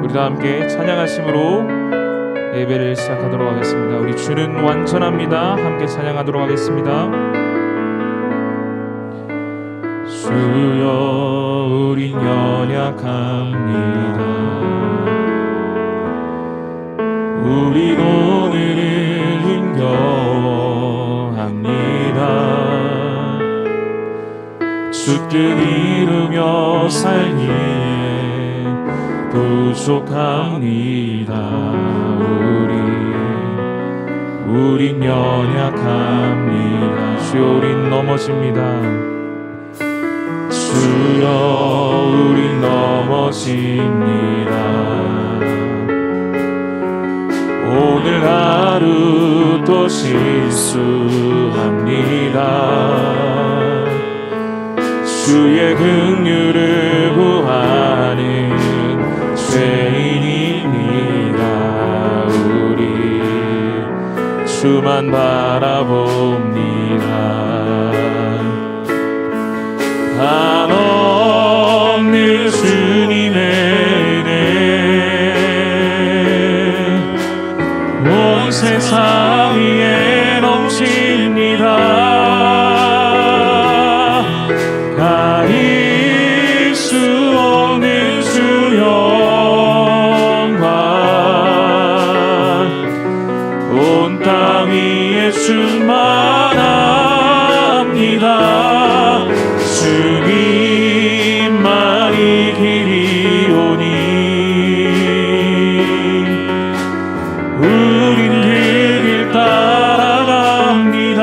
우리 다 함께 찬양하심으로 예배를 시작하도록 하겠습니다. 우리 주는 완전합니다. 함께 찬양하도록 하겠습니다. 주여 우린 연약합니다. 우린 오늘을 힘겨워합니다. 주 뜻 이루며 살기에 부족합니다. 우린 연약합니다. 주여 우린 넘어집니다. 주여 우린 넘어집니다. 오늘 하루 또 실수합니다. 주의 긍휼을 구하는 죄인입니다. 우리 주만 바라봅니다. 한없는 주님의 은혜 온 세상 위에 넘칩니다. 가릴 수 없는 주 영광 온 땅 위에 충만합니다. 주님만이 길이오니 우린 그 길 따라갑니다.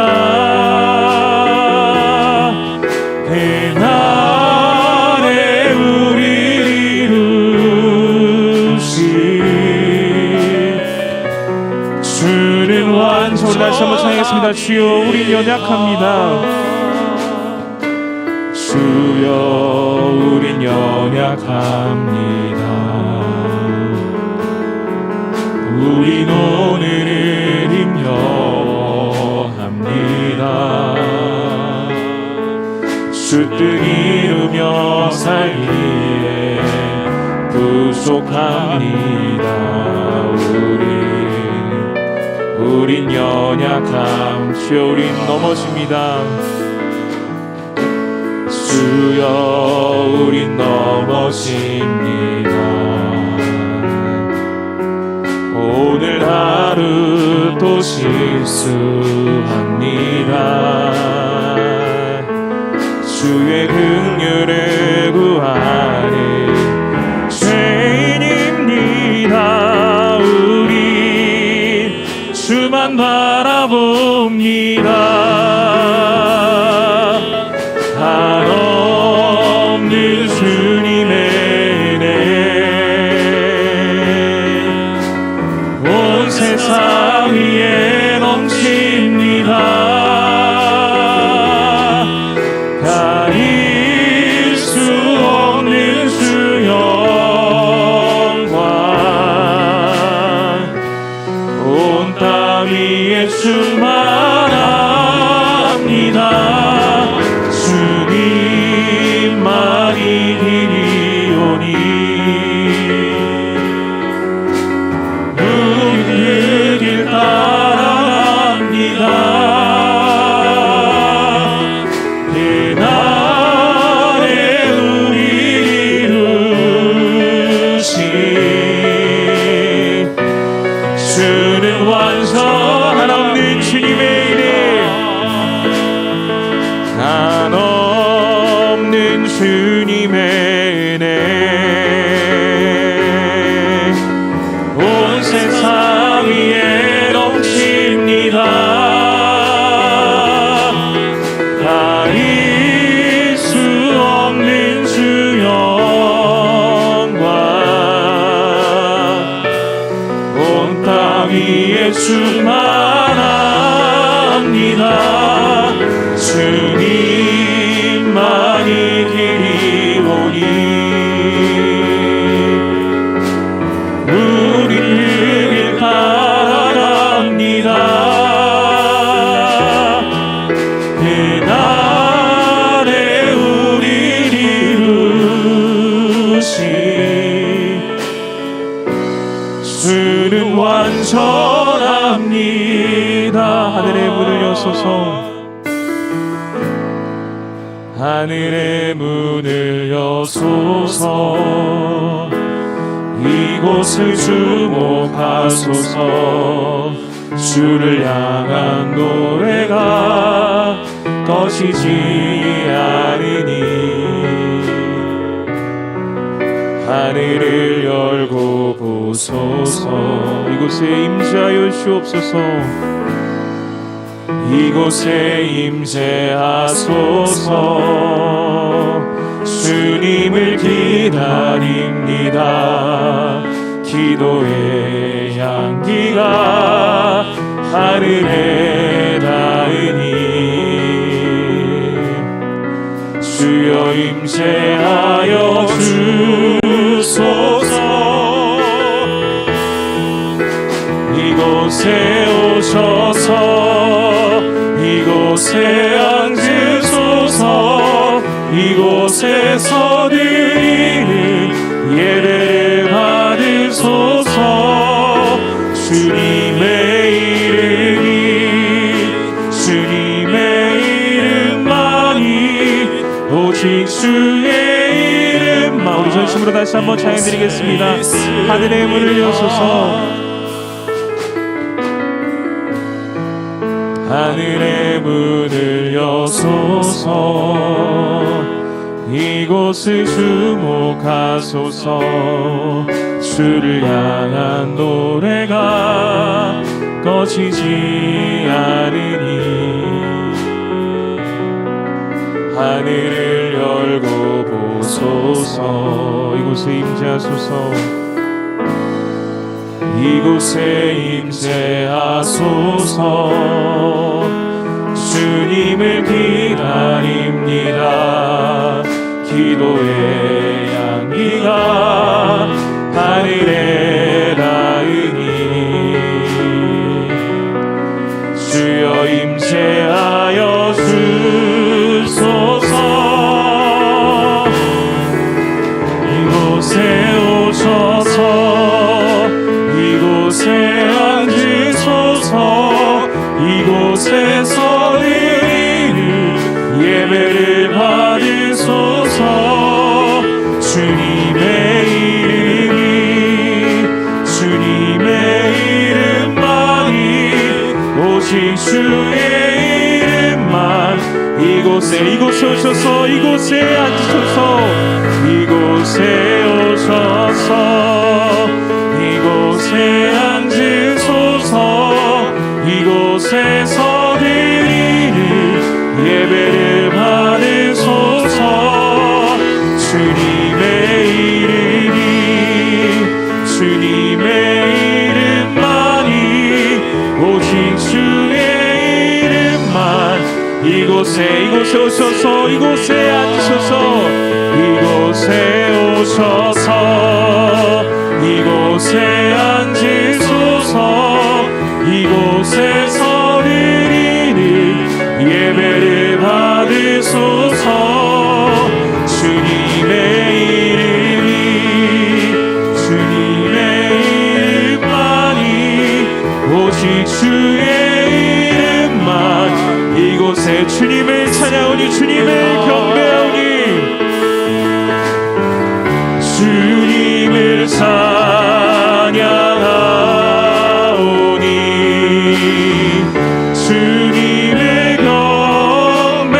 대날에 우리를 이루신 주는 완전. 다시 한번 찬양하겠습니다. 주여 우린 연약합니다. 주여 우린 연약합니다. 우린 오늘을 힘겨워합니다. 주 뜻 이루며 살기에 부족합니다. 우린 연약함. 주여 우린 넘어집니다. 주여 우린 넘어집니다. 오늘 하루 또 실수합니다. 주의 긍휼을 구하는 죄인입니다. 우리 주만 바라봅니다. 한없는 주님의 은혜 온 세상 위에 넘칩니다. 가릴 수 없는 주 영광 온 땅 위에 충만합니다. 주님만이 길이오니 우린 그 길 따라갑니다. 대날에 우리를 이루신 주는 완전. 한없는 주님의 은혜 한없는 주님의 은혜 온 세상 위에 넘칩니다. 가릴 수 없는 주 영광 온 땅 위에 충만합니다. 주님만이 길이오니 우린 그 길 따라갑니다. 대날에 우리를 완전합니다. 하늘의 문을 여소서, 하늘의 문을 여소서. 이곳을 주목하소서. 주를 향한 노래가 꺼지지 않으니 하늘을 열고 보소서. 이곳에 임재하여 주옵소서. 이곳에 임재하소서. 주님을 기다립니다. 기도의 향기가 하늘에 닿으니 주여 임재하여 주소서. 이곳에 오셔서 이곳에 앉으소서. 이곳에서 드리는 예배를 받으소서. 주님의 이름이 주님의 이름만이 오직 주의 이름만. 우리 전심으로 다시 한번 찬양드리겠습니다. 하늘의 문을 여소서. 하늘의 문을 여소서. 이곳을 주목하소서. 주를 향한 노래가 꺼지지 않으니 하늘을 열고 보소서. 이곳에 임재하소서. 이곳에 임재하소서. 주님을 기다립니다. 기도의 향기가 하늘에 닿으니 주여 임재하여 주소서. 이곳에 오셔서 이곳에 앉으소서. 이곳에서 드리는 예배를 받으소서. 주님의 이름이 주님의 이름만이 오직 주의 이름만. 이곳에 오셔서 이곳에 앉으소서. 이곳에 오셔서 이곳에 앉으소서. 이곳에서 드리는 예배를 받으소서. 주님의 이름이 주님의 이름만이 오직 주의 이름만. 이곳에 오셔서 이곳에 앉으소서. 이곳에 오셔서 이곳에 앉으소서. 이곳에서 드리는 예배를 받으소서. 주님의 이름이 주님의 이름만이 오직 주의 이름만. 이곳에 주님을 찬양하오니 주님을 경배하오니 주님을 찬양하오니 주님을 경배하오니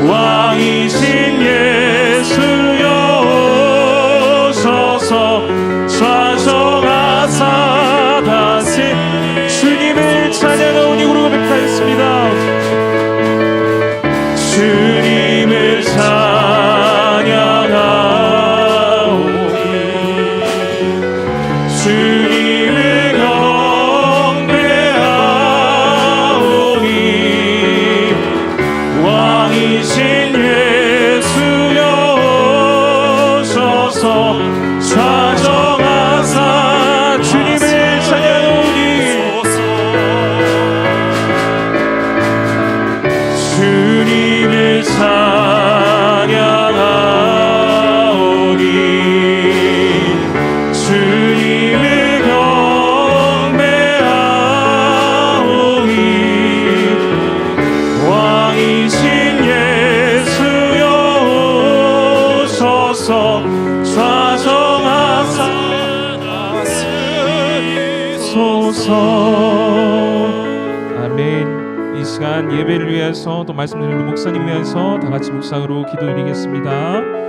왕이신 예수여 오셔서 좌정하사 다시 주님을 찬양하오니 우리 고백하였습니다. 주님을 찬양하오니 주님을 경배하오니 왕이신 예수여 오셔서 좌정하사 주님을 찬양하오니 주님을 아멘. 이 시간 예배를 위해서 또 말씀 드리는 목사님 위해서 다 같이 묵상으로 기도드리겠습니다.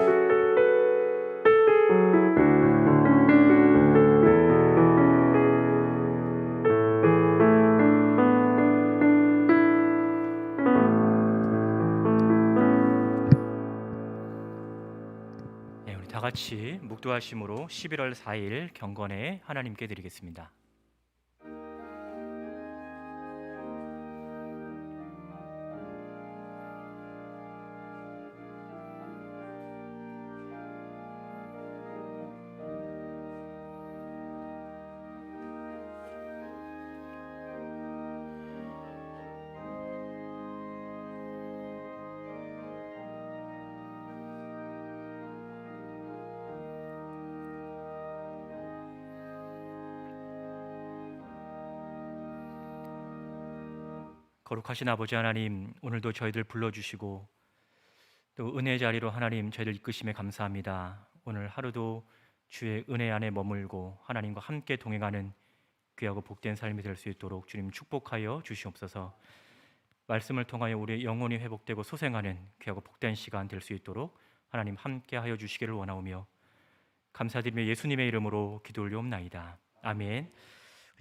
다 같이 묵도하심으로 11월 4일 경건에 하나님께 드리겠습니다. 거룩하신 아버지 하나님, 오늘도 저희들 불러주시고 또 은혜의 자리로 하나님 저희들 이끄심에 감사합니다. 오늘 하루도 주의 은혜 안에 머물고 하나님과 함께 동행하는 귀하고 복된 삶이 될 수 있도록 주님 축복하여 주시옵소서. 말씀을 통하여 우리의 영혼이 회복되고 소생하는 귀하고 복된 시간 될 수 있도록 하나님 함께하여 주시기를 원하오며 감사드리며 예수님의 이름으로 기도 올리옵나이다. 아멘.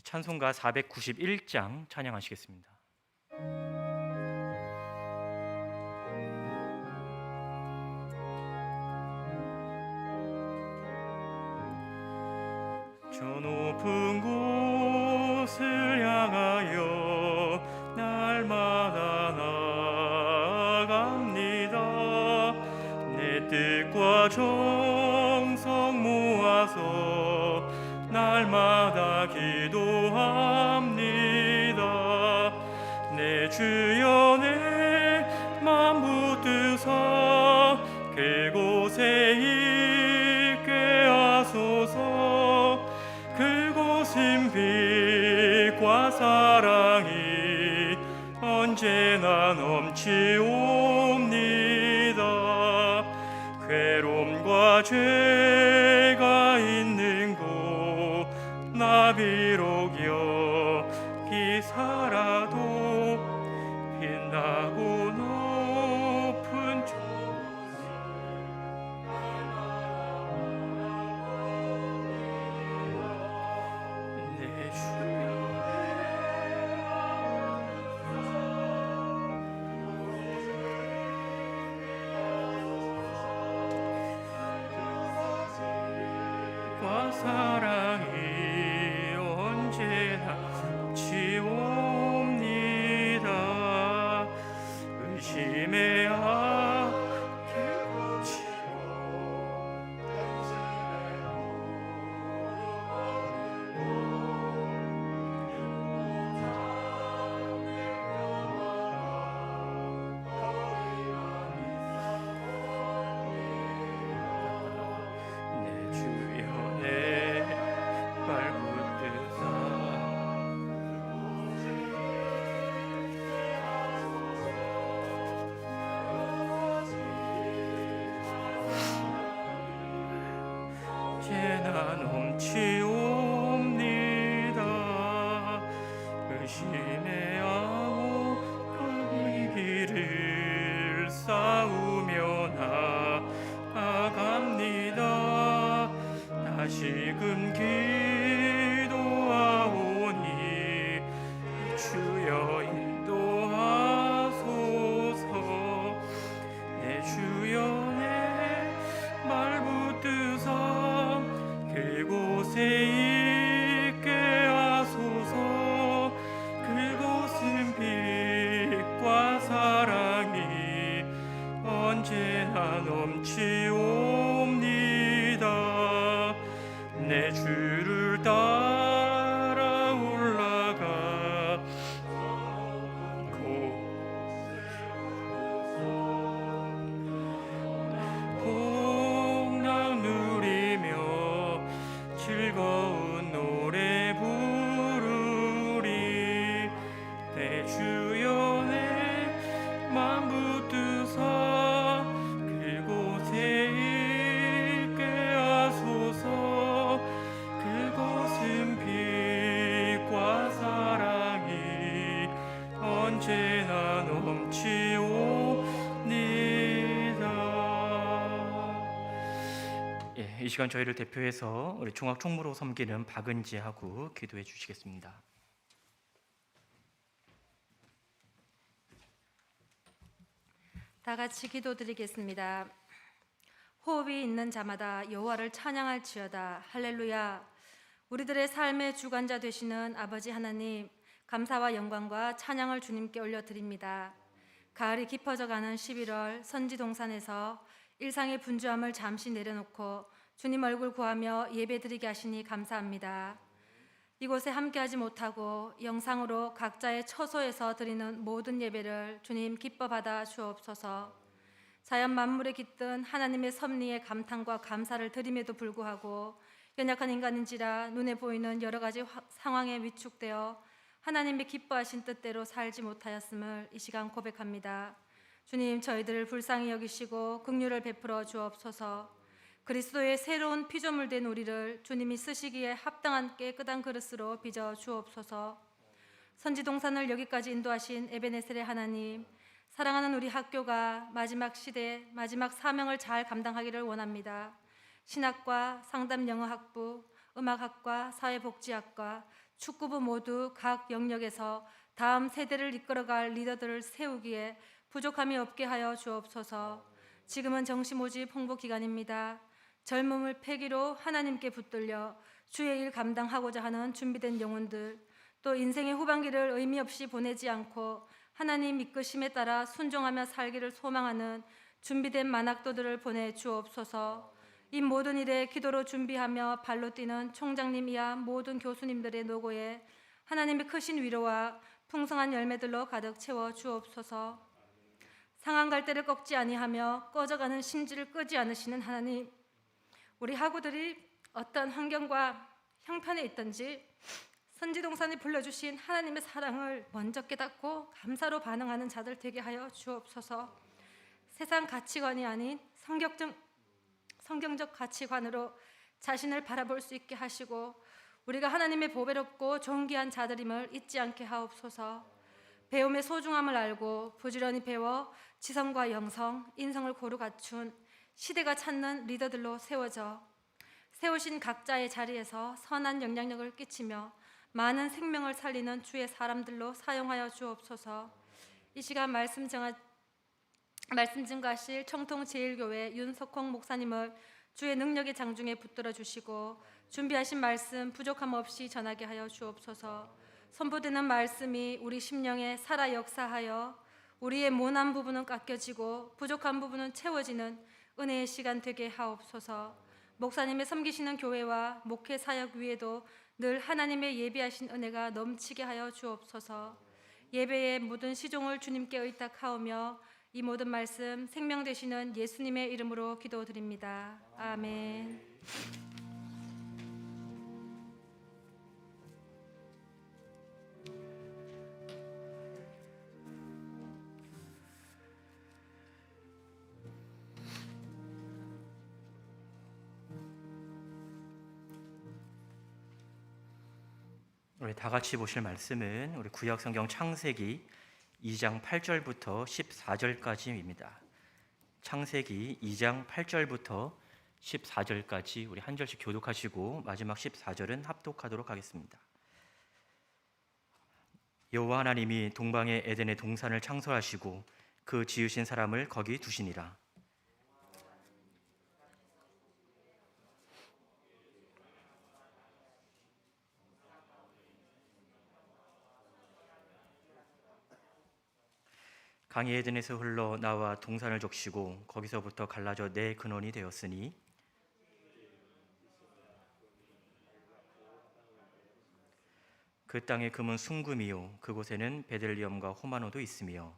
찬송가 491장 찬양하시겠습니다. 저 높은 곳을 향하여 날마다 나아갑니다. 내 뜻과 정성 모아서 날마다 기도합니다. 내 주여 내 맘 붙드사 그곳에 있게 하소서. 그곳은 빛과 사랑이 언제나 넘치옵니다. 괴로움과 죄가 있는 곳 나 비록 여기 살아도 빛나고 높은 저곳에 내 주여 과 사랑이 언제나 지옵니다. 의심의 악에 내 주여 내 발붙드사 언제나 넘치옵니다. 의심의 아우의 길을 싸우며 나아갑니다. 다시금 기도하오니 주여 인도하소서. 내 주여 내 말 붙드사 그곳에 있게 하소서. 그곳은 빛과 사랑이 언제나 넘치옵니다. 내 주를 따라 올라가 복락 누리며 즐거운 노래 부르리. 내 주여 내 맘 붙드사 그곳에 이 시간 저희를 대표해서 우리 종합 총무로 섬기는 박은지하고 기도해 주시겠습니다. 다 같이 기도드리겠습니다. 호흡이 있는 자마다 여호와를 찬양할지어다. 할렐루야. 우리들의 삶의 주관자 되시는 아버지 하나님, 감사와 영광과 찬양을 주님께 올려드립니다. 가을이 깊어져가는 11월 선지동산에서 일상의 분주함을 잠시 내려놓고 주님 얼굴 구하며 예배드리게 하시니 감사합니다. 이곳에 함께하지 못하고 영상으로 각자의 처소에서 드리는 모든 예배를 주님 기뻐 받아 주옵소서. 자연 만물에 깃든 하나님의 섭리에 감탄과 감사를 드림에도 불구하고 연약한 인간인지라 눈에 보이는 여러 가지 상황에 위축되어 하나님의 기뻐하신 뜻대로 살지 못하였음을 이 시간 고백합니다. 주님, 저희들을 불쌍히 여기시고 긍휼을 베풀어 주옵소서. 그리스도의 새로운 피조물 된 우리를 주님이 쓰시기에 합당한 깨끗한 그릇으로 빚어 주옵소서. 선지동산을 여기까지 인도하신 에베네셀의 하나님, 사랑하는 우리 학교가 마지막 시대, 마지막 사명을 잘 감당하기를 원합니다. 신학과, 상담영어학부, 음악학과, 사회복지학과, 축구부 모두 각 영역에서 다음 세대를 이끌어갈 리더들을 세우기에 부족함이 없게 하여 주옵소서. 지금은 정시 모집 홍보 기간입니다. 젊음을 패기로 하나님께 붙들려 주의 일 감당하고자 하는 준비된 영혼들, 또 인생의 후반기를 의미 없이 보내지 않고 하나님 이끄심에 따라 순종하며 살기를 소망하는 준비된 만학도들을 보내 주옵소서. 이 모든 일에 기도로 준비하며 발로 뛰는 총장님 이하 모든 교수님들의 노고에 하나님의 크신 위로와 풍성한 열매들로 가득 채워 주옵소서. 상한 갈대를 꺾지 아니하며 꺼져가는 심지를 끄지 않으시는 하나님, 우리 학우들이 어떤 환경과 형편에 있든지 선지동산이 불러주신 하나님의 사랑을 먼저 깨닫고 감사로 반응하는 자들 되게 하여 주옵소서. 세상 가치관이 아닌 성경적 가치관으로 자신을 바라볼 수 있게 하시고 우리가 하나님의 보배롭고 존귀한 자들임을 잊지 않게 하옵소서. 배움의 소중함을 알고 부지런히 배워 지성과 영성, 인성을 고루 갖춘 시대가 찾는 리더들로 세우신 각자의 자리에서 선한 영향력을 끼치며 많은 생명을 살리는 주의 사람들로 사용하여 주옵소서. 이 시간 말씀 증거하실 청통제일교회 윤석홍 목사님을 주의 능력의 장중에 붙들어 주시고 준비하신 말씀 부족함 없이 전하게 하여 주옵소서. 선포되는 말씀이 우리 심령에 살아 역사하여 우리의 모난 부분은 깎여지고 부족한 부분은 채워지는 은혜의 시간 되게 하옵소서. 목사님의 섬기시는 교회와 목회 사역 위에도 늘 하나님의 예비하신 은혜가 넘치게 하여 주옵소서. 예배의 모든 시종을 주님께 의탁하오며 이 모든 말씀 생명 되시는 예수님의 이름으로 기도드립니다. 아멘. 우리 다 같이 보실 말씀은 우리 구약 성경 창세기 2장 8절부터 14절까지입니다. 창세기 2장 8절부터 14절까지 우리 한 절씩 교독하시고 마지막 14절은 합독하도록 하겠습니다. 여호와 하나님이 동방의 에덴의 동산을 창설하시고 그 지으신 사람을 거기 두시니라. 강이 에덴에서 흘러 나와 동산을 적시고 거기서부터 갈라져 네 근원이 되었으니 그 땅의 금은 순금이요 그곳에는 베들리엄과 호마노도 있으며.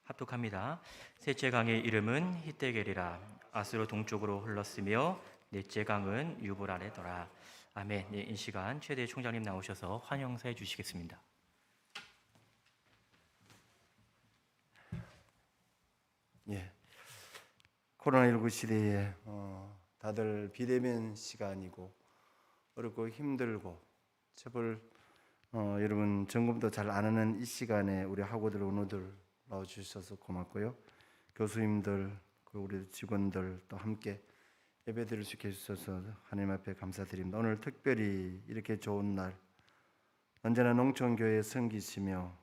합독합니다. 셋째 강의 이름은 히데겔이라. 아스로 동쪽으로 흘렀으며 넷째 강은 유브라데더라. 아멘. 네, 이 시간 최대 총장님 나오셔서 환영사해 주시겠습니다. 예, 코로나19 시대에 다들 비대면 시간이고 어렵고 힘들고 제발 여러분 점검도 잘 안 하는 이 시간에 우리 학우들, 원우들 나와주셔서 고맙고요. 교수님들, 그 우리 직원들 또 함께 예배드릴 수 있게 해주셔서 하나님 앞에 감사드립니다. 오늘 특별히 이렇게 좋은 날, 언제나 농촌교회 섬기시며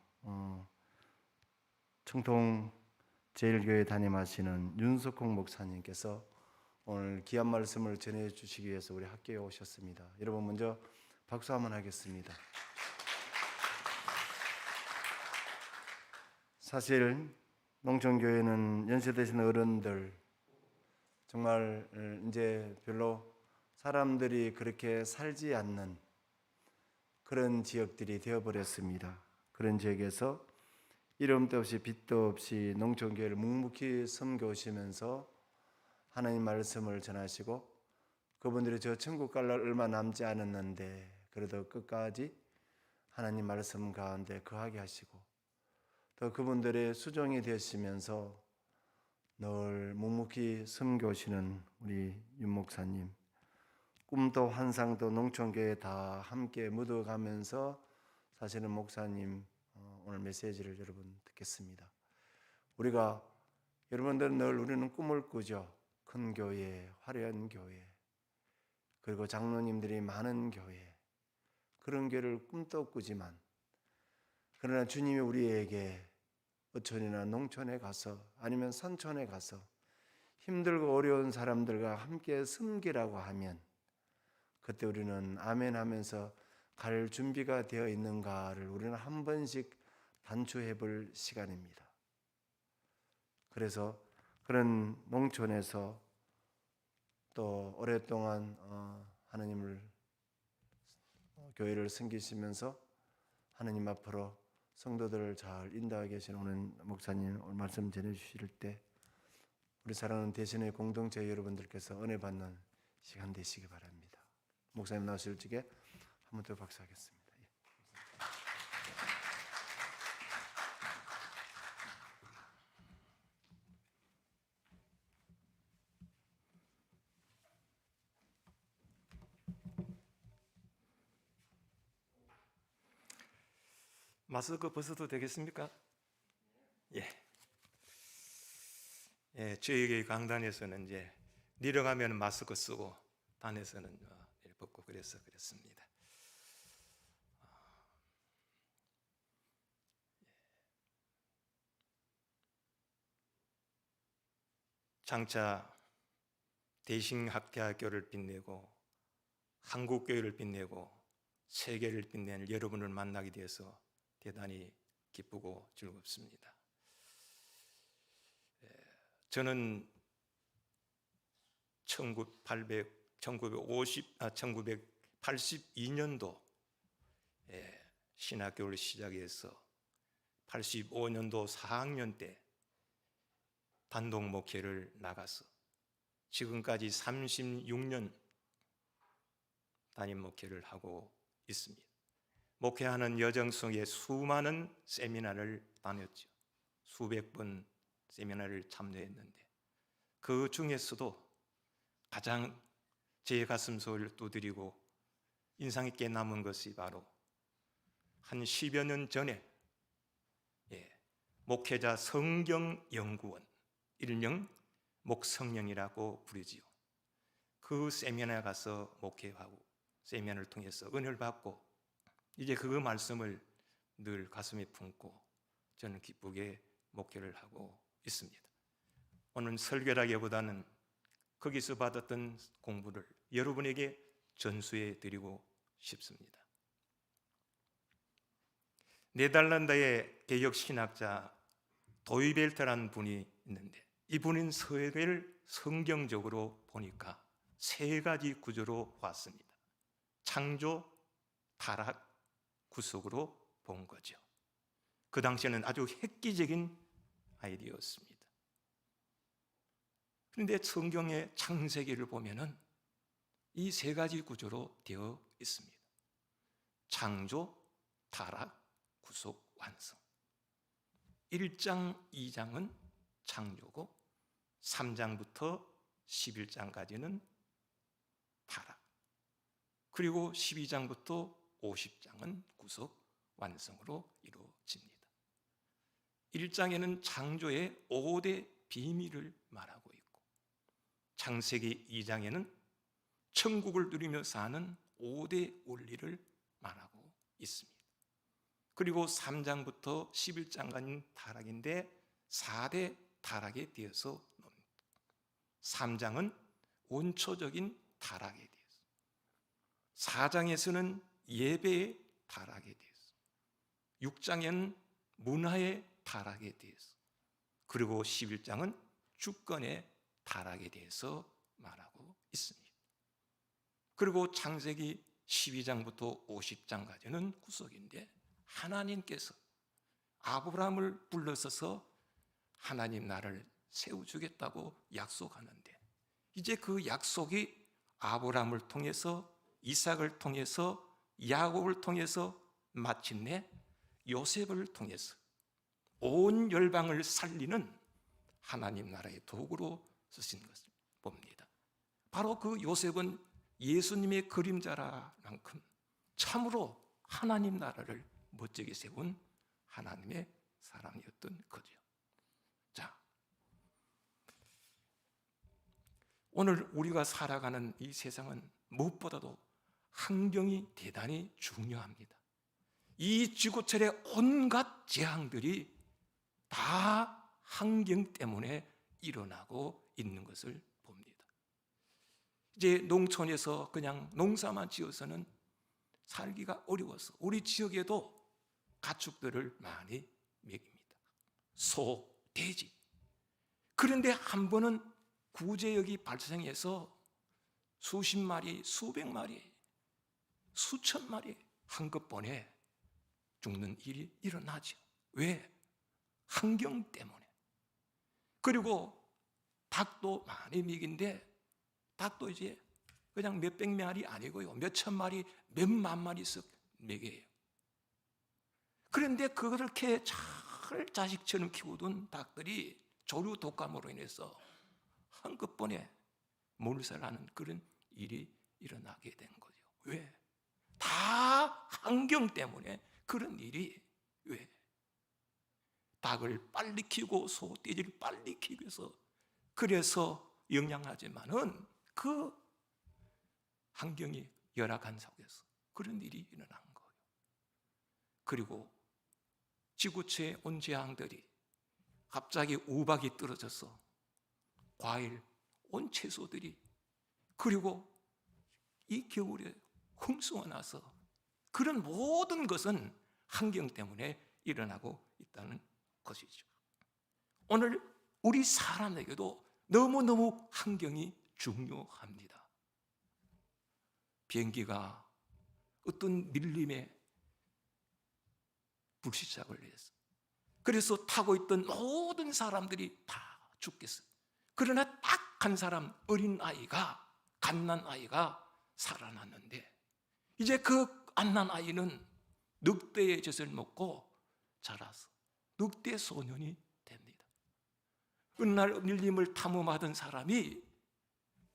청통 제일교회 담임하시는 윤석홍 목사님께서 오늘 귀한 말씀을 전해 주시기 위해서 우리 학교에 오셨습니다. 여러분 먼저 박수 한번 하겠습니다. 사실 농촌교회는 연세 드신 어른들, 정말 이제 별로 사람들이 그렇게 살지 않는 그런 지역들이 되어버렸습니다. 그런 지역에서 이름도 없이 빛도 없이 농촌교회를 묵묵히 섬겨오시면서 하나님 말씀을 전하시고, 그분들이 저 천국 갈 날 얼마 남지 않았는데 그래도 끝까지 하나님 말씀 가운데 거하게 하시고, 또 그분들의 수종이 되시면서 늘 묵묵히 섬겨오시는 우리 윤 목사님, 꿈도 환상도 농촌교회 다 함께 묻어가면서 사실은 목사님 오늘 메시지를 여러분 듣겠습니다. 우리가 여러분들은 늘 우리는 꿈을 꾸죠. 큰 교회, 화려한 교회, 그리고 장로님들이 많은 교회, 그런 교회를 꿈도 꾸지만, 그러나 주님이 우리에게 어촌이나 농촌에 가서 아니면 산촌에 가서 힘들고 어려운 사람들과 함께 섬기라고 하면 그때 우리는 아멘 하면서 갈 준비가 되어 있는가를 우리는 한 번씩 단추해 볼 시간입니다. 그래서 그런 농촌에서 또 오랫동안 하나님을 교회를 섬기시면서 하나님 앞으로 성도들을 잘 인도하게 계신 오늘 목사님 오늘 말씀 전해 주실 때 우리 사랑하는 대신의 공동체 여러분들께서 은혜 받는 시간 되시기 바랍니다. 목사님 나오실 적에 한 번 더 박수하겠습니다. 마스크 벗어도 되겠습니까? 예. 예, 저희 강단에서는 이제 내려가면 마스크 쓰고 단에서는 벗고 그랬습니다. 장차 대신학대학교를 빛내고 한국교회를 빛내고 세계를 빛낸 여러분을 만나게 되어서 대단히 기쁘고 즐겁습니다. 저는 1982년도 신학교를 시작해서 85년도 4학년 때 단독 목회를 나가서 지금까지 36년 담임 목회를 하고 있습니다. 목회하는 여정 속에 수많은 세미나를 다녔죠. 수백 번 세미나를 참여했는데 그 중에서도 가장 제 가슴속을 두드리고 인상 깊게 남은 것이 바로 한 10여 년 전에 목회자 성경연구원, 일명 목성령이라고 부르지요. 그 세미나에 가서 목회하고 세미나를 통해서 은혜를 받고 이제 그 말씀을 늘 가슴에 품고 저는 기쁘게 목회를 하고 있습니다. 오늘 설교라기보다는 거기서 받았던 공부를 여러분에게 전수해 드리고 싶습니다. 네덜란드의 개혁 신학자 도이벨트라는 분이 있는데 이분은 세계를 성경적으로 보니까 세 가지 구조로 봤습니다. 창조, 타락, 구속으로 본 거죠. 그 당시에는 아주 획기적인 아이디어였습니다. 그런데 성경의 창세기를 보면은 이 세 가지 구조로 되어 있습니다. 창조, 타락, 구속, 완성. 1장, 2장은 창조고 3장부터 11장까지는 타락. 그리고 12장부터 50장은 구속, 완성으로 이루어집니다. 1장에는 창조의 5대 비밀을 말하고 있고, 창세기 2장에는 천국을 누리며 사는 5대 원리를 말하고 있습니다. 그리고 3장부터 11장까지는 타락인데 4대 타락에 대해서 놉니다. 3장은 원초적인 타락에 대해서, 4장에서는 예배의 타락에 대해서, 6장에는 문화의 타락에 대해서, 그리고 11장은 주권의 타락에 대해서 말하고 있습니다. 그리고 창세기 12장부터 50장까지는 구속인데, 하나님께서 아브라함을 불러서서 하나님 나라를 세워주겠다고 약속하는데, 이제 그 약속이 아브라함을 통해서, 이삭을 통해서, 야곱을 통해서, 마침내 요셉을 통해서 온 열방을 살리는 하나님 나라의 도구로 쓰신 것을 봅니다. 바로 그 요셉은 예수님의 그림자라 만큼 참으로 하나님 나라를 멋지게 세운 하나님의 사람이었던 거죠. 자, 오늘 우리가 살아가는 이 세상은 무엇보다도 환경이 대단히 중요합니다. 이 지구촌의 온갖 재앙들이 다 환경 때문에 일어나고 있는 것을 봅니다. 이제 농촌에서 그냥 농사만 지어서는 살기가 어려워서 우리 지역에도 가축들을 많이 먹입니다. 소, 돼지. 그런데 한 번은 구제역이 발생해서 수십 마리, 수백 마리, 수천 마리 한꺼번에 죽는 일이 일어나죠. 왜? 환경 때문에. 그리고 닭도 많이 먹인데 닭도 이제 그냥 몇백 마리 아니고요, 몇천 마리, 몇만 마리씩 먹여요. 그런데 그렇게 잘 자식처럼 키우던 닭들이 조류 독감으로 인해서 한꺼번에 몰살하는 그런 일이 일어나게 된 거죠. 왜? 다 환경 때문에 그런 일이. 왜? 닭을 빨리 키우고 소, 돼지를 빨리 키우기 위해서, 그래서 영양하지만은 그 환경이 열악한 속에서 그런 일이 일어난 거예요. 그리고 지구촌의 온 재앙들이 갑자기 우박이 떨어져서 과일, 온 채소들이, 그리고 이 겨울에 홍수가 나서, 그런 모든 것은 환경 때문에 일어나고 있다는 것이죠. 오늘 우리 사람에게도 너무너무 환경이 중요합니다. 비행기가 어떤 밀림에 불시착을 해서, 그래서 타고 있던 모든 사람들이 다 죽겠어요. 그러나 딱 한 사람, 어린 아이가, 갓난 아이가 살아났는데, 이제 그 갓난 아이는 늑대의 젖을 먹고 자라서 늑대 소년이 됩니다. 어느 날 밀림을 탐험하던 사람이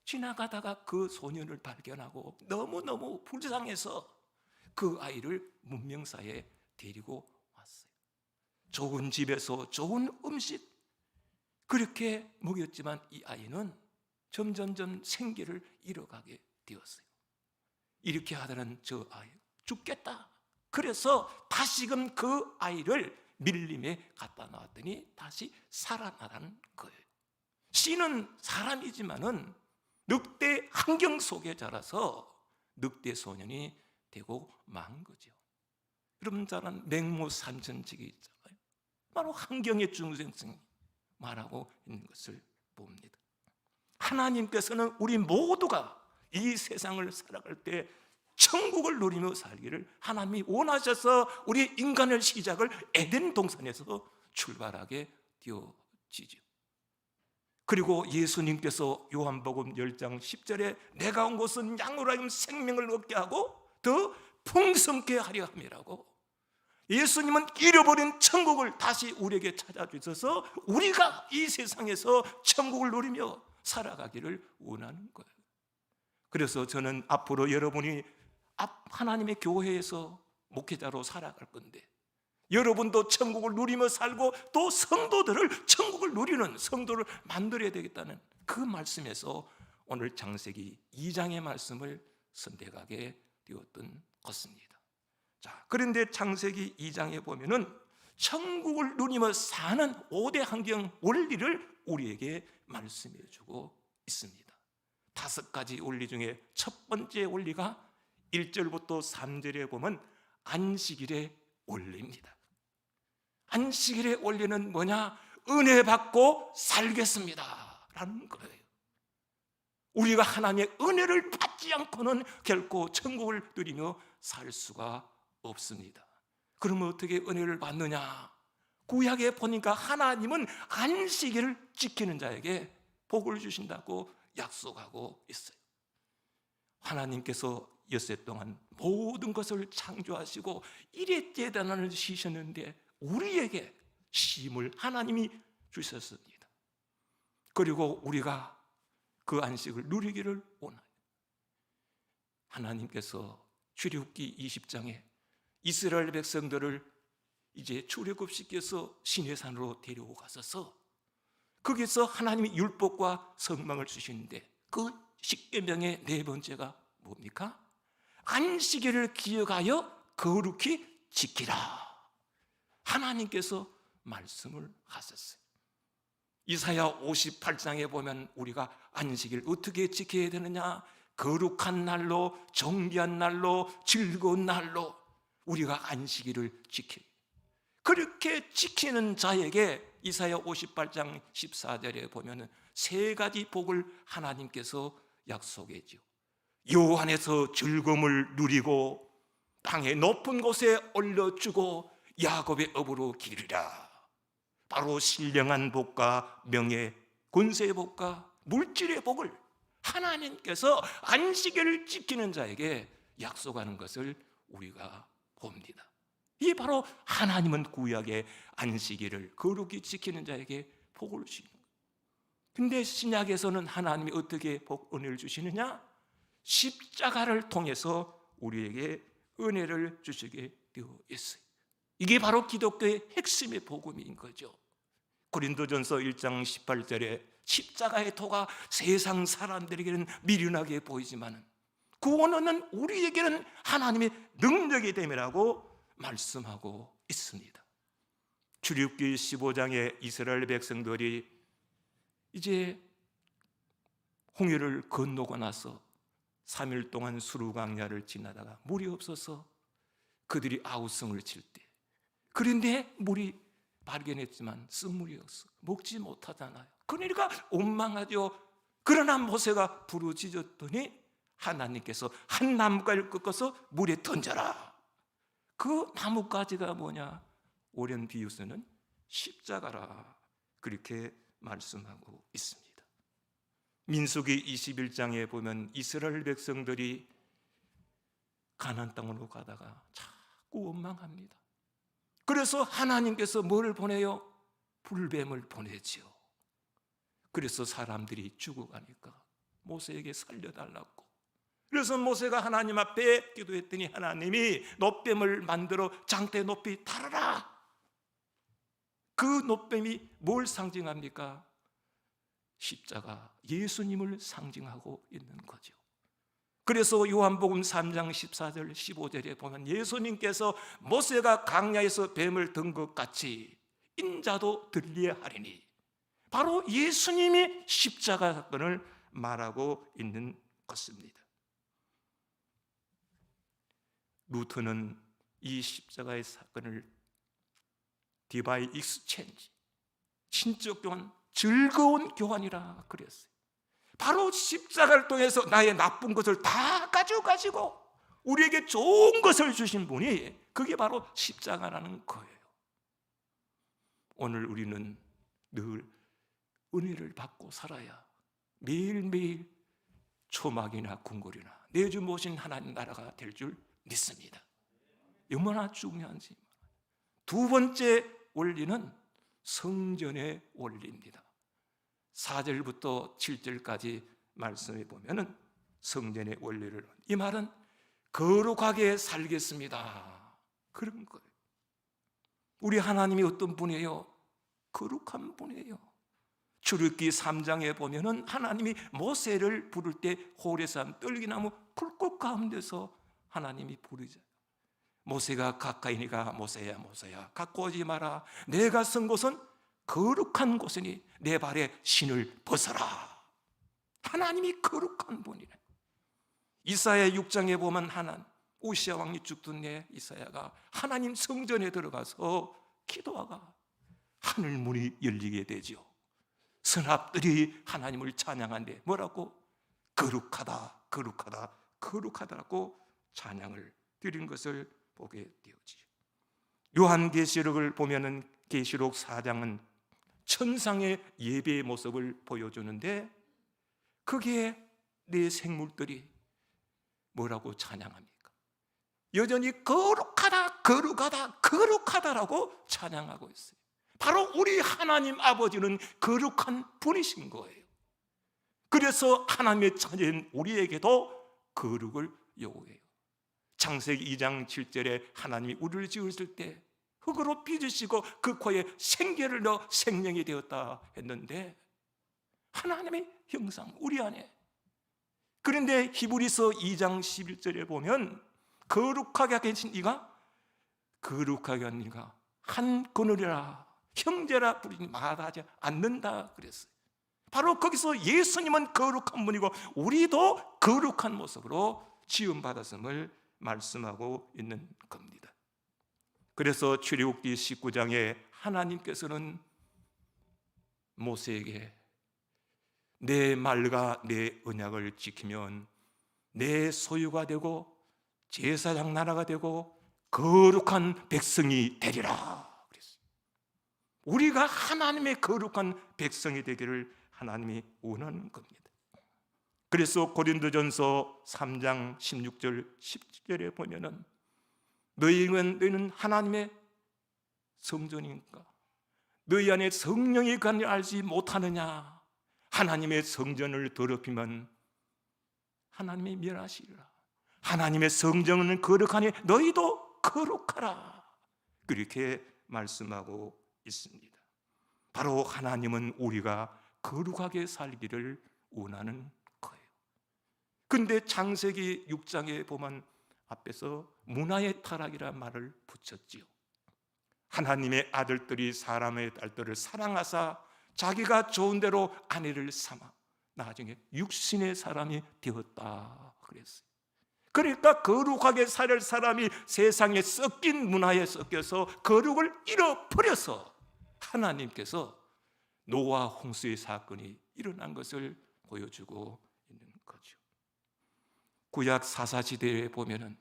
지나가다가 그 소년을 발견하고 너무너무 불쌍해서 그 아이를 문명사에 데리고 왔어요. 좋은 집에서 좋은 음식 그렇게 먹였지만 이 아이는 점점점 생기를 잃어가게 되었어요. 이렇게 하다는 저 아이 죽겠다. 그래서 다시금 그 아이를 밀림에 갖다 놨더니 다시 살아나라는 거예요. 씨는 사람이지만은 늑대 환경 속에 자라서 늑대 소년이 되고 만 거죠. 여러분 잘 아는 맹모산천직이 있잖아요. 바로 환경의 중요성을 말하고 있는 것을 봅니다. 하나님께서는 우리 모두가 이 세상을 살아갈 때 천국을 누리며 살기를 하나님이 원하셔서 우리 인간의 시작을 에덴 동산에서 출발하게 되어지죠. 그리고 예수님께서 요한복음 10장 10절에 내가 온 것은 양으로 하여금 생명을 얻게 하고 더 풍성케 하려 함이라고, 예수님은 잃어버린 천국을 다시 우리에게 찾아주셔서 우리가 이 세상에서 천국을 누리며 살아가기를 원하는 거예요. 그래서 저는 앞으로 여러분이 하나님의 교회에서 목회자로 살아갈 건데, 여러분도 천국을 누리며 살고 또 성도들을 천국을 누리는 성도를 만들어야 되겠다는 그 말씀에서 오늘 창세기 2장의 말씀을 선택하게 되었던 것입니다. 자, 그런데 창세기 2장에 보면은 천국을 누리며 사는 5대 환경 원리를 우리에게 말씀해 주고 있습니다. 5가지 원리 중에 첫 번째 원리가 1절부터 3절에 보면 안식일의 원리입니다. 안식일의 원리는 뭐냐? 은혜 받고 살겠습니다 라는 거예요. 우리가 하나님의 은혜를 받지 않고는 결코 천국을 누리며 살 수가 없습니다. 그러면 어떻게 은혜를 받느냐? 구약에 보니까 하나님은 안식일을 지키는 자에게 복을 주신다고 약속하고 있어요. 하나님께서 엿새 동안 모든 것을 창조하시고 일에 재단을 쉬셨는데 우리에게 쉼을 하나님이 주셨습니다. 그리고 우리가 그 안식을 누리기를 원해요. 하나님께서 출애굽기 20장에 이스라엘 백성들을 이제 출애굽시켜서 시내산으로 데리고 가셔서 거기서 하나님이 율법과 성망을 주시는데 그 십계명의 4번째가 뭡니까? 안식일을 기억하여 거룩히 지키라. 하나님께서 말씀을 하셨어요. 이사야 58장에 보면 우리가 안식일 어떻게 지켜야 되느냐? 거룩한 날로, 정기한 날로, 즐거운 날로 우리가 안식일을 지켜요. 그렇게 지키는 자에게 이사야 58장 14절에 보면 3가지 복을 하나님께서 약속했죠. 요 안에서 즐거움을 누리고 땅의 높은 곳에 올려주고 야곱의 업으로 기르리라. 바로 신령한 복과 명예, 권세의 복과 물질의 복을 하나님께서 안식일을 지키는 자에게 약속하는 것을 우리가 봅니다. 이 바로 하나님은 구약의 안식일을 거룩히 지키는 자에게 복을 주시는 거예요. 근데 신약에서는 하나님이 어떻게 은혜를 주시느냐? 십자가를 통해서 우리에게 은혜를 주시게 되어 있어요. 이게 바로 기독교의 핵심의 복음인 거죠. 고린도전서 1장 18절에 십자가의 도가 세상 사람들에게는 미련하게 보이지만 구원은 우리에게는 하나님의 능력이 됨이라고 말씀하고 있습니다. 출애굽기 15장에 이스라엘 백성들이 이제 홍해를 건너고 나서 3일 동안 수르 광야를 지나다가 물이 없어서 그들이 아우성을 칠 때, 그런데 물이 발견했지만 쓴물이 없어 먹지 못하잖아요. 그러니까 원망하죠. 그러나 모세가 부르짖었더니 하나님께서 한 나뭇가지를 꺾어서 물에 던져라. 그 나뭇가지가 뭐냐? 오랜 비유서는 십자가라, 그렇게 말씀하고 있습니다. 민수기 21장에 보면 이스라엘 백성들이 가나안 땅으로 가다가 자꾸 원망합니다. 그래서 하나님께서 뭘 보내요? 불뱀을 보내지요. 그래서 사람들이 죽어가니까 모세에게 살려달라고. 그래서 모세가 하나님 앞에 기도했더니 하나님이 놋뱀을 만들어 장대 높이 달아라. 그 놋뱀이 뭘 상징합니까? 십자가, 예수님을 상징하고 있는 거죠. 그래서 요한복음 3장 14절 15절에 보면 예수님께서 모세가 강야에서 뱀을 든 것 같이 인자도 들리야 하리니, 바로 예수님이 십자가 사건을 말하고 있는 것입니다. 루터는 이 십자가의 사건을 디바이 익스체인지, 신적 교환, 즐거운 교환이라 그랬어요. 바로 십자가를 통해서 나의 나쁜 것을 다 가져가시고 우리에게 좋은 것을 주신 분이, 그게 바로 십자가라는 거예요. 오늘 우리는 늘 은혜를 받고 살아야 매일매일 초막이나 궁궐이나 내주 모신 하나님 나라가 될 줄 믿습니다. 얼마나 중요한지. 두 번째 원리는 성전의 원리입니다. 4절부터 7절까지 말씀해 보면은 성전의 원리를, 이 말은 거룩하게 살겠습니다, 그런 거예요. 우리 하나님이 어떤 분이에요? 거룩한 분이에요. 출애굽기 3장에 보면은 하나님이 모세를 부를 때 호레산 떨기나무 불꽃 가운데서 하나님이 부르죠. 모세가 가까이니가 모세야 모세야 갖고 오지 마라. 내가 선 곳은 거룩한 곳이니 내 발에 신을 벗어라. 하나님이 거룩한 분이래. 이사야 6장에 보면 우시아 왕이 죽던 해 이사야가 하나님 성전에 들어가서 기도하가 하늘 문이 열리게 되죠. 선합들이 하나님을 찬양한데 뭐라고? 거룩하다 거룩하다 거룩하다라고 찬양을 드린 것을 보게 되었지요. 요한계시록을 보면은 계시록 4장은 천상의 예배의 모습을 보여주는데 거기에 네 생물들이 뭐라고 찬양합니까? 여전히 거룩하다 거룩하다 거룩하다라고 찬양하고 있어요. 바로 우리 하나님 아버지는 거룩한 분이신 거예요. 그래서 하나님의 자녀인 우리에게도 거룩을 요구해요. 창세기 2장 7절에 하나님이 우리를 지으실 때 흙으로 빚으시고 그 코에 생기를 넣어 생명이 되었다 했는데 하나님의 형상 우리 안에. 그런데 히브리서 2장 11절에 보면 거룩하게 하신 이가 거룩하게 한 이가 한 그늘이라 형제라 부르니 말하지 않는다 그랬어요. 바로 거기서 예수님은 거룩한 분이고 우리도 거룩한 모습으로 지음받았음을 말씀하고 있는 겁니다. 그래서 출애굽기 19장에 하나님께서는 모세에게 내 말과 내 언약을 지키면 내 소유가 되고 제사장 나라가 되고 거룩한 백성이 되리라 그랬어요. 우리가 하나님의 거룩한 백성이 되기를 하나님이 원하는 겁니다. 그래서 고린도전서 3장 16절 17절에 보면은 너희는 하나님의 성전이니까 너희 안에 성령이 가는 줄 알지 못하느냐. 하나님의 성전을 더럽히면 하나님이 멸하시리라. 하나님의 성전은 거룩하니 너희도 거룩하라. 그렇게 말씀하고 있습니다. 바로 하나님은 우리가 거룩하게 살기를 원하는 거예요. 근데 창세기 6장에 보면 앞에서 문화의 타락이라는 말을 붙였지요. 하나님의 아들들이 사람의 딸들을 사랑하사 자기가 좋은 대로 아내를 삼아 나중에 육신의 사람이 되었다 그랬어요. 그러니까 거룩하게 살 사람이 세상에 섞인 문화에 섞여서 거룩을 잃어버려서 하나님께서 노아 홍수의 사건이 일어난 것을 보여주고 있는 거죠. 구약 사사시대에 보면은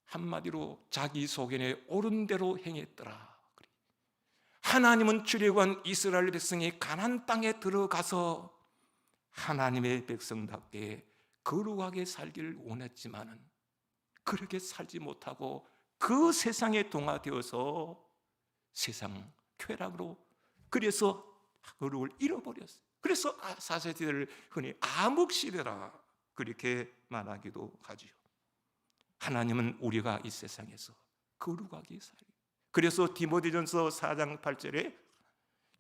한마디로 자기 소견에 옳은 대로 행했더라. 하나님은 출애굽한 이스라엘 백성이 가나안 땅에 들어가서 하나님의 백성답게 거룩하게 살기를 원했지만은 그렇게 살지 못하고 그 세상에 동화되어서 세상 쾌락으로 그래서 거룩을 잃어버렸어요. 그래서 사사시대를 흔히 암흑시대라 그렇게 말하기도 하지요. 하나님은 우리가 이 세상에서 거룩하게 살아요. 그래서 디모데전서 4장 8절에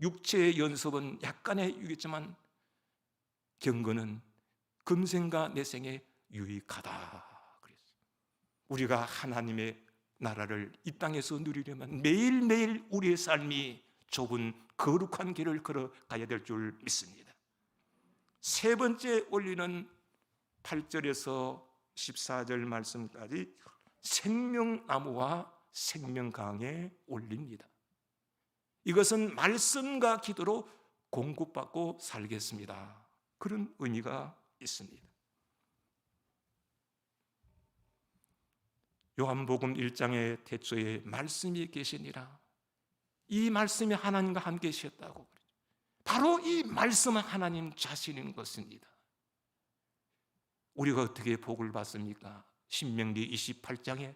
육체의 연습은 약간의 유익지만 경건은 금생과 내생에 유익하다 그랬어요. 우리가 하나님의 나라를 이 땅에서 누리려면 매일매일 우리의 삶이 좁은 거룩한 길을 걸어가야 될 줄 믿습니다. 세 번째 원리는 8절에서 14절 말씀까지 생명나무와 생명강에 올립니다. 이것은 말씀과 기도로 공급받고 살겠습니다. 그런 의미가 있습니다. 요한복음 1장의 태초에 말씀이 계시니라. 이 말씀이 하나님과 함께 계셨다고. 바로 이 말씀은 하나님 자신인 것입니다. 우리가 어떻게 복을 받습니까? 신명기 28장에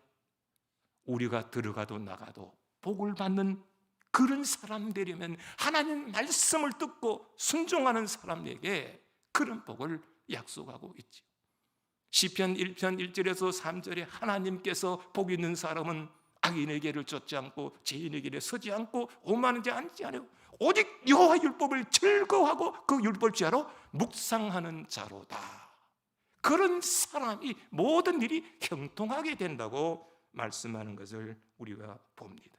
우리가 들어가도 나가도 복을 받는 그런 사람 되려면 하나님 말씀을 듣고 순종하는 사람에게 그런 복을 약속하고 있죠. 시편 1편 1절에서 3절에 하나님께서 복 있는 사람은 악인의 길을 쫓지 않고 죄인의 길에 서지 않고 오만하지 않지 않아요. 오직 여호와 율법을 즐거워하고 그 율법을 지하로 묵상하는 자로다. 그런 사람이 모든 일이 형통하게 된다고 말씀하는 것을 우리가 봅니다.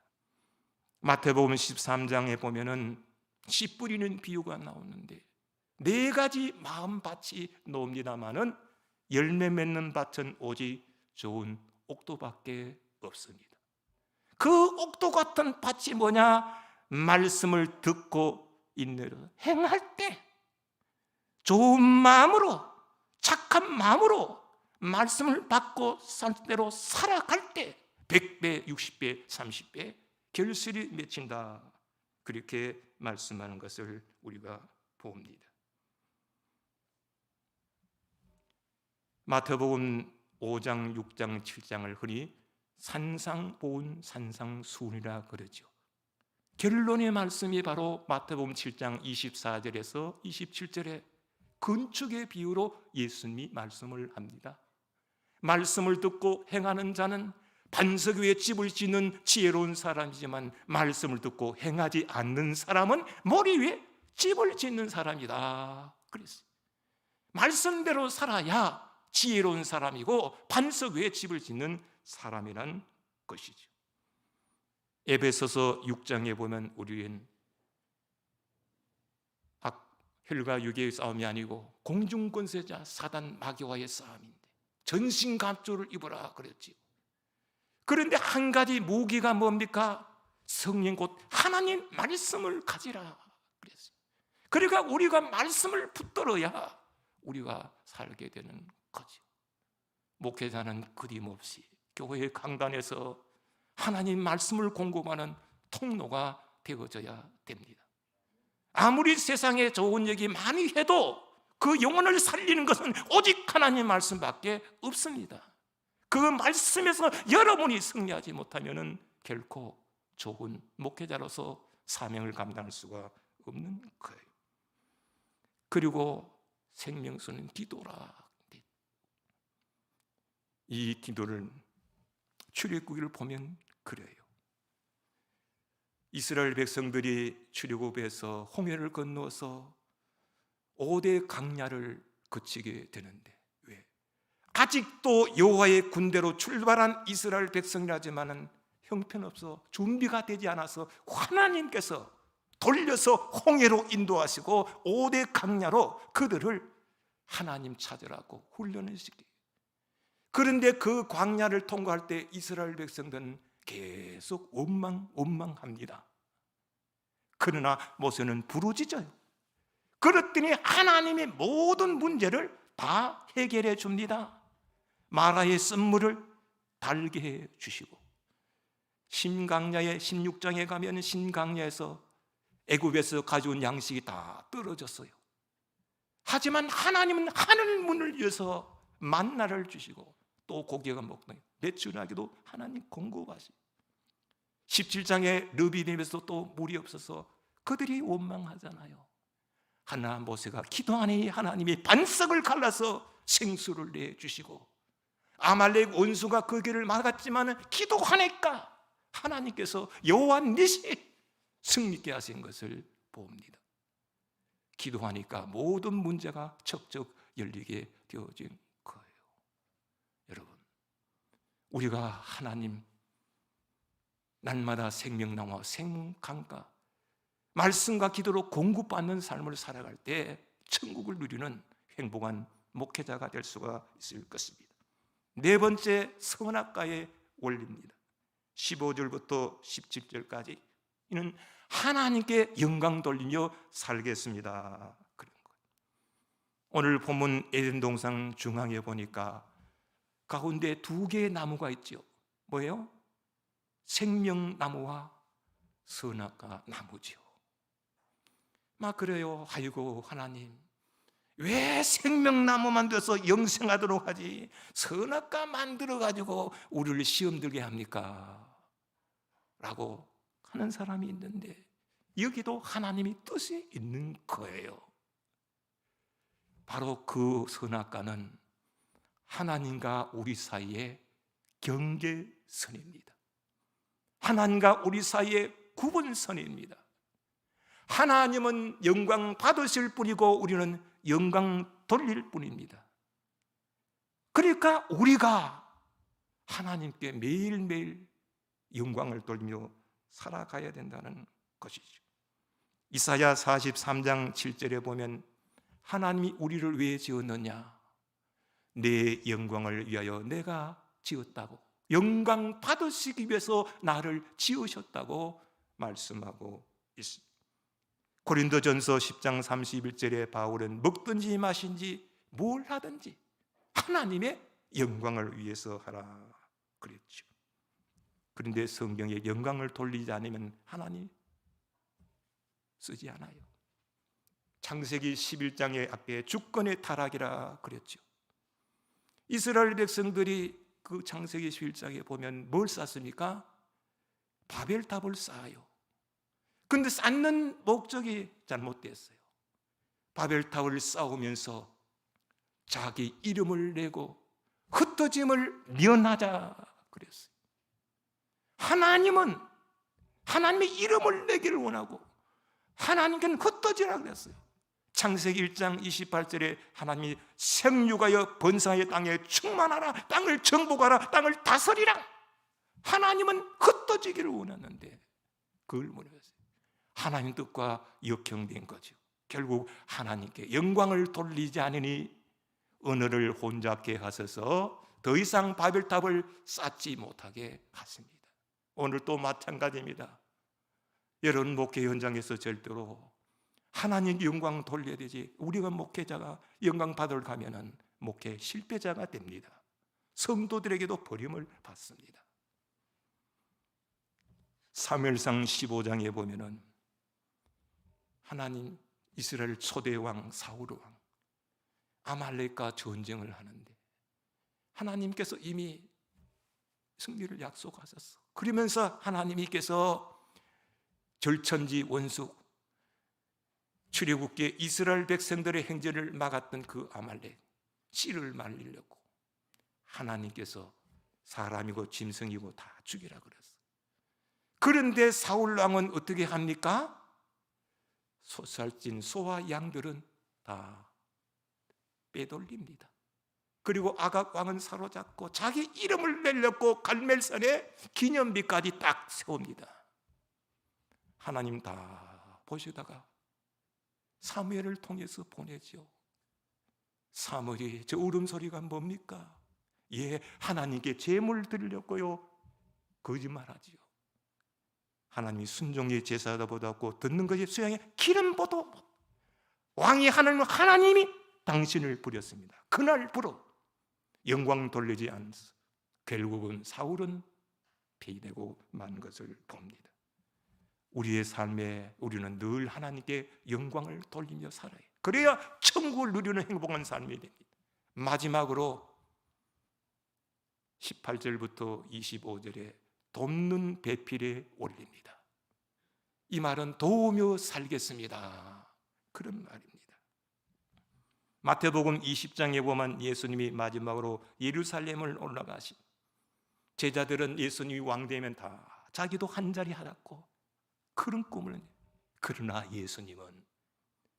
마태복음 13장에 보면은 씨 뿌리는 비유가 나오는데 4가지 마음밭이 나옵니다마는 열매 맺는 밭은 오직 좋은 옥토밖에 없습니다. 그 옥토 같은 밭이 뭐냐? 말씀을 듣고 인내로 행할 때 좋은 마음으로, 착한 마음으로 말씀을 받고 산대로 살아갈 때 100배, 60배, 30배 결실이 맺힌다. 그렇게 말씀하는 것을 우리가 봅니다. 마태복음 5장, 6장, 7장을 흔히 산상보훈, 산상수훈이라 그러죠. 결론의 말씀이 바로 마태복음 7장 24절에서 27절에 건축의 비유로 예수님이 말씀을 합니다. 말씀을 듣고 행하는 자는 반석 위에 집을 짓는 지혜로운 사람이지만 말씀을 듣고 행하지 않는 사람은 머리 위에 집을 짓는 사람이다. 그랬어요. 말씀대로 살아야 지혜로운 사람이고 반석 위에 집을 짓는 사람이란 것이죠. 에베소서 6장에 보면 우리는 혈과 육의 싸움이 아니고 공중권세자 사단 마귀와의 싸움인데 전신갑주를 입으라 그랬지요. 그런데 한 가지 무기가 뭡니까? 성령 곧 하나님 말씀을 가지라 그랬어요. 그러니까 우리가 말씀을 붙들어야 우리가 살게 되는 거죠. 목회자는 끊임없이 교회 강단에서 하나님 말씀을 공급하는 통로가 되어져야 됩니다. 아무리 세상에 좋은 얘기 많이 해도 그 영혼을 살리는 것은 오직 하나님 말씀밖에 없습니다. 그 말씀에서 여러분이 승리하지 못하면 결코 좋은 목회자로서 사명을 감당할 수가 없는 거예요. 그리고 생명수는 기도라. 이 기도를 출애굽기를 보면 그래요. 이스라엘 백성들이 출애굽에서 홍해를 건너서 5대 강야를 거치게 되는데 왜? 아직도 여호와의 군대로 출발한 이스라엘 백성이라지만은 형편없어 준비가 되지 않아서 하나님께서 돌려서 홍해로 인도하시고 5대 강야로 그들을 하나님 찾으라고 훈련을 시켜요. 그런데 그 광야를 통과할 때 이스라엘 백성들은 계속 원망합니다. 그러나 모세는 부르짖어요. 그랬더니 하나님이 모든 문제를 다 해결해 줍니다. 마라의 쓴물을 달게 해 주시고 신강야의 16장에 가면 신강야에서 애굽에서 가져온 양식이 다 떨어졌어요. 하지만 하나님은 하늘 문을 여서 만나를 주시고 또 고기가 먹는 매출하기도 하나님 공급하시고 17장에 르비딤에서 또 물이 없어서 그들이 원망하잖아요. 하나 모세가 기도하니 하나님이 반석을 갈라서 생수를 내주시고 아말렉 원수가 그 길을 막았지만 기도하니까 하나님께서 여호와 니시 승리케 하신 것을 봅니다. 기도하니까 모든 문제가 척척 열리게 되어진 거예요. 여러분, 우리가 하나님 날마다 생명나무와 생강가 말씀과 기도로 공급받는 삶을 살아갈 때 천국을 누리는 행복한 목회자가 될 수가 있을 것입니다. 네 번째 선악과의 원리입니다. 15절부터 17절까지 이는 하나님께 영광 돌리며 살겠습니다. 그런 거예요. 오늘 본문 에덴 동산 중앙에 보니까 가운데 2개의 나무가 있죠. 뭐예요? 생명나무와 선악과 나무죠. 막 그래요. 아이고 하나님, 왜 생명나무 만들어서 영생하도록 하지 선악과 만들어가지고 우리를 시험 들게 합니까? 라고 하는 사람이 있는데 여기도 하나님이 뜻이 있는 거예요. 바로 그 선악과는 하나님과 우리 사이의 경계선입니다. 하나님과 우리 사이의 구분선입니다. 하나님은 영광 받으실 뿐이고 우리는 영광 돌릴 뿐입니다. 그러니까 우리가 하나님께 매일매일 영광을 돌리며 살아가야 된다는 것이죠. 이사야 43장 7절에 보면 하나님이 우리를 왜 지었느냐? 내 영광을 위하여 내가 지었다고, 영광 받으시기 위해서 나를 지으셨다고 말씀하고 있습니다. 고린도전서 10장 31절에 바울은 먹든지 마신지 뭘 하든지 하나님의 영광을 위해서 하라 그랬죠. 그런데 성경에 영광을 돌리지 않으면 하나님 쓰지 않아요. 창세기 11장의 앞에 주권의 타락이라 그랬죠. 이스라엘 백성들이 그 창세기 11장에 보면 뭘 쌓습니까? 바벨탑을 쌓아요. 그런데 쌓는 목적이 잘못됐어요. 바벨탑을 쌓으면서 자기 이름을 내고 흩어짐을 면하자 그랬어요. 하나님은 하나님의 이름을 내기를 원하고 하나님께는 흩어지라 그랬어요. 창세기 1장 28절에 하나님이 생육하여 번성하여 땅에 충만하라, 땅을 정복하라, 땅을 다스리라. 하나님은 흩어지기를 원하는데 그걸 못했어요. 하나님 뜻과 역행된 거죠. 결국 하나님께 영광을 돌리지 않으니 언어를 혼잡게 하셔서 더 이상 바벨탑을 쌓지 못하게 하십니다. 오늘 또 마찬가지입니다. 여러분 목회 현장에서 절대로 하나님께 영광 돌려야 되지, 우리가 목회자가 영광 받으러 가면은 목회 실패자가 됩니다. 성도들에게도 버림을 받습니다. 사무엘상 15장에 보면은 하나님 이스라엘 초대 왕 사울 왕 아말렉과 전쟁을 하는데 하나님께서 이미 승리를 약속하셨어. 그러면서 하나님께서 절천지 원수 출애굽기에 이스라엘 백성들의 행진을 막았던 그 아말렉 씨를 말리려고 하나님께서 사람이고 짐승이고 다 죽이라 그랬어. 그런데 사울 왕은 어떻게 합니까? 소살찐 소와 양들은 다 빼돌립니다. 그리고 아각 왕은 사로잡고 자기 이름을 내렸고 갈멜산에 기념비까지 딱 세웁니다. 하나님 다 보시다가 사무엘을 통해서 보내죠. 사무엘이 저 울음소리가 뭡니까? 예, 하나님께 제물 드리려고요. 거짓말하지요. 하나님이 순종의 제사다 보다고 듣는 것이 수양의 기름보도 왕이 하나님이 당신을 부렸습니다. 그날부로 영광 돌리지 않아서 결국은 사울은 폐위되고 만 것을 봅니다. 우리의 삶에 우리는 늘 하나님께 영광을 돌리며 살아요. 그래야 천국을 누리는 행복한 삶이 됩니다. 마지막으로 18절부터 25절에 돕는 배필에 올립니다. 이 말은 도우며 살겠습니다, 그런 말입니다. 마태복음 20장에 보면 예수님이 마지막으로 예루살렘을 올라가시 제자들은 예수님이 왕되면 다 자기도 한 자리 하라고 그런 꿈을. 그러나 예수님은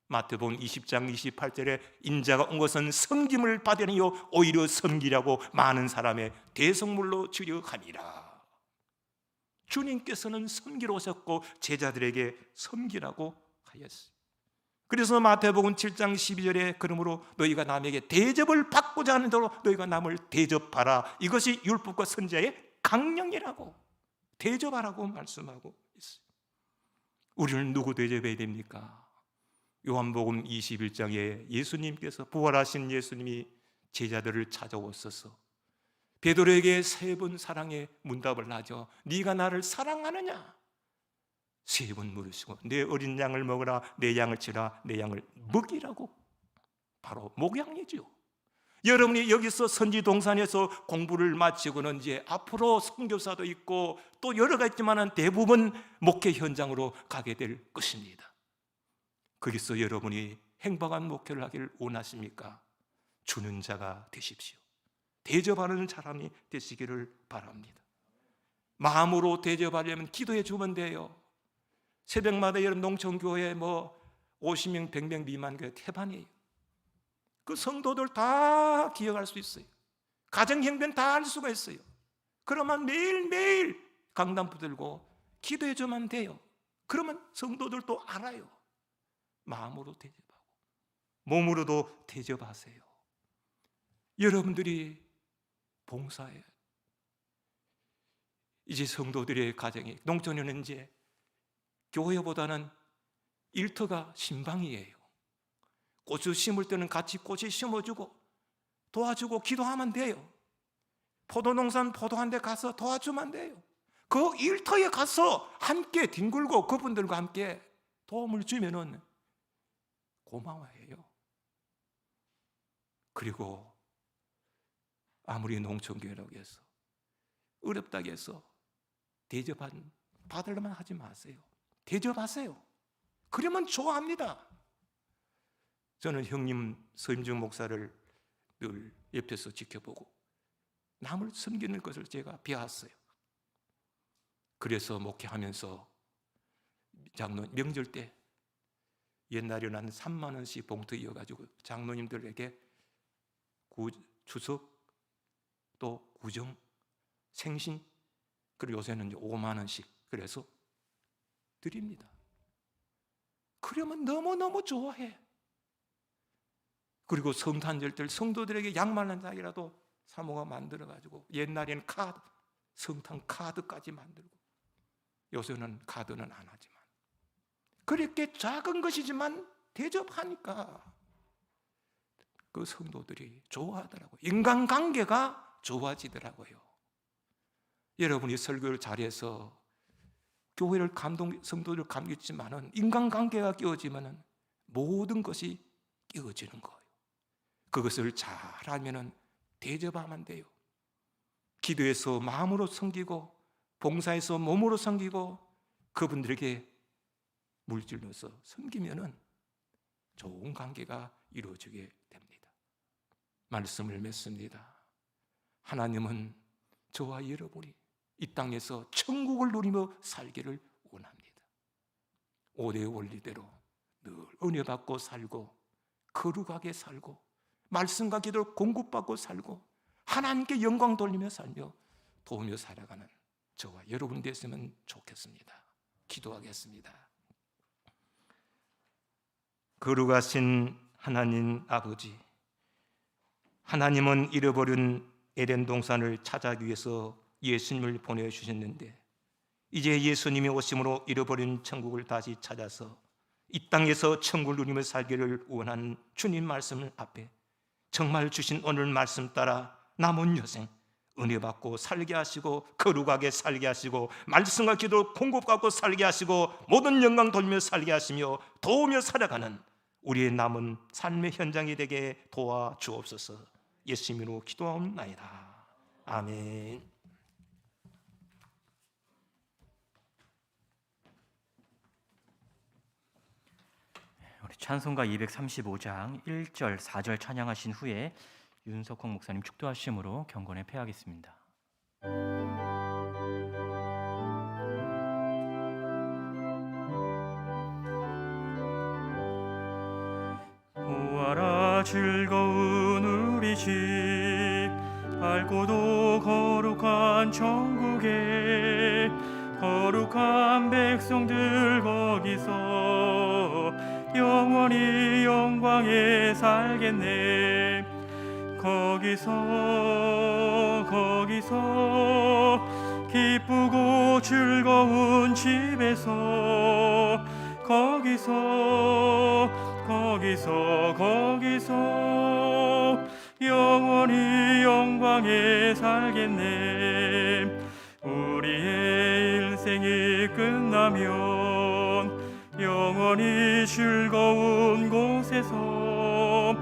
마태복음 20장 28절에 인자가 온 것은 섬김을 받으니요 오히려 섬기라고 많은 사람의 대성물로 주려함이라. 주님께서는 섬기러 오셨고 제자들에게 섬기라고 하였어요. 그래서 마태복음 7장 12절에 그러므로 너희가 남에게 대접을 받고자 하는 대로 너희가 남을 대접하라. 이것이 율법과 선지자의 강령이라고, 대접하라고 말씀하고 있어요. 우리는 누구 대접해야 됩니까? 요한복음 21장에 예수님께서 부활하신 예수님이 제자들을 찾아오셔서 베드로에게 3번 사랑의 문답을 하죠. 네가 나를 사랑하느냐? 3번 물으시고 내 어린 양을 먹으라, 내 양을 치라, 내 양을 먹이라고. 바로 목양이죠. 여러분이 여기서 선지동산에서 공부를 마치고는 이제 앞으로 선교사도 있고 또 여러 가지 있지만 대부분 목회 현장으로 가게 될 것입니다. 거기서 여러분이 행복한 목회를 하기를 원하십니까? 주는 자가 되십시오. 대접하는 사람이 되시기를 바랍니다. 마음으로 대접하려면 기도해 주면 돼요. 새벽마다 이런 농촌교회 50명, 100명 미만 교회 태반이에요. 그 성도들 다 기억할 수 있어요. 가정형편 다 알 수가 있어요. 그러면 매일매일 강단 붙들고 기도해 주면 돼요. 그러면 성도들도 알아요. 마음으로 대접하고 몸으로도 대접하세요. 여러분들이 봉사해요. 이제 성도들의 가정이, 농촌에는 이제 교회보다는 일터가 신방이에요. 고추 심을 때는 같이 꽃이 심어주고 도와주고 기도하면 돼요. 포도농산 포도한 데 가서 도와주면 돼요. 그 일터에 가서 함께 뒹굴고 그분들과 함께 도움을 주면은 고마워해요. 그리고 아무리 농촌교회라고 해서 어렵다고 해서 받으려면 하지 마세요. 대접하세요. 그러면 좋아합니다. 저는 형님 서임중 목사를 늘 옆에서 지켜보고 남을 섬기는 것을 제가 배웠어요. 그래서 목회하면서 명절 때 옛날에는 한 3만 원씩 봉투 이어가지고 장로님들에게 추석 또 구정 생신 그리고 요새는 이제 5만 원씩 그래서 드립니다. 그러면 너무너무 좋아해. 그리고 성탄절 때 성도들에게 양말 한 장이라도 사모가 만들어가지고 옛날에는 성탄 카드까지 만들고 요새는 카드는 안 하지만 그렇게 작은 것이지만 대접하니까 그 성도들이 좋아하더라고요. 인간관계가 좋아지더라고요. 여러분이 설교를 잘해서 교회를 성도를 감겼지만은 인간관계가 끼워지면은 모든 것이 끼워지는 거예요. 그것을 잘 알면은 대접하면 돼요. 기도해서 마음으로 섬기고 봉사해서 몸으로 섬기고 그분들에게 물질로서 섬기면은 좋은 관계가 이루어지게 됩니다. 말씀을 맺습니다. 하나님은 저와 여러분이 이 땅에서 천국을 누리며 살기를 원합니다. 5대 원리대로 늘 은혜 받고 살고 거룩하게 살고 말씀과 기도를 공급받고 살고 하나님께 영광 돌리며 살며 도우며 살아가는 저와 여러분 되었으면 좋겠습니다. 기도하겠습니다. 거룩하신 하나님 아버지, 하나님은 잃어버린 에덴 동산을 찾아가기 위해서 예수님을 보내주셨는데 이제 예수님이 오심으로 잃어버린 천국을 다시 찾아서 이 땅에서 천국을 누리며 살기를 원하는 주님 말씀을 앞에 정말 주신 오늘 말씀 따라 남은 여생 은혜 받고 살게 하시고 거룩하게 살게 하시고 말씀과 기도 공급받고 살게 하시고 모든 영광 돌며 살게 하시며 도우며 살아가는 우리의 남은 삶의 현장이 되게 도와주옵소서. 예수님으로 기도하옵나이다. 아멘. 우리 찬송가 235장 1절 4절 찬양하신 후에 윤석홍 목사님 축도하심으로 경건에 패하겠습니다. 보아라 즐거운 우리 집 밝고도 거룩한 천국에 거룩한 백성들 거기서 영원히 영광에 살겠네. 거기서 기쁘고 즐거운 집에서 거기서 영원히 영광에 살겠네. 우리의 인생이 끝나면 영원히 즐거운 곳에서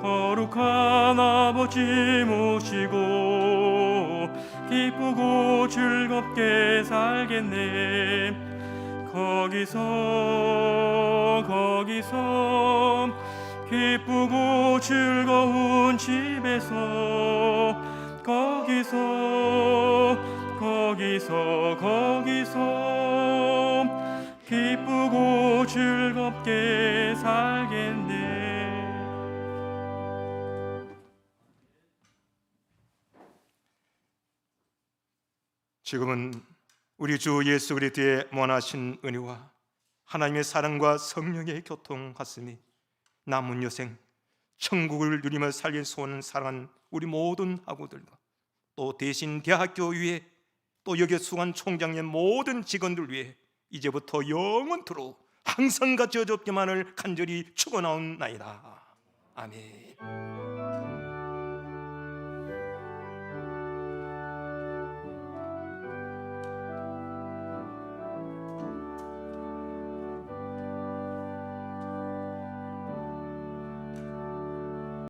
거룩한 아버지 모시고 기쁘고 즐겁게 살겠네. 거기서 기쁘고 즐거운 집에서 거기서 거기서 기쁘고 즐겁게 살겠네. 지금은 우리 주 예수 그리스도의 무한하신 은혜와 하나님의 사랑과 성령의 교통하심이 남은 여생 천국을 누리며 살길 소원을 사랑한 우리 모든 학우들과 또 대신 대학교 위에 또 여기에 수고한 총장의 모든 직원들 위해 이제부터 영원토록 항상 같이 어접기만을 간절히 축원하옵나이다. 아멘.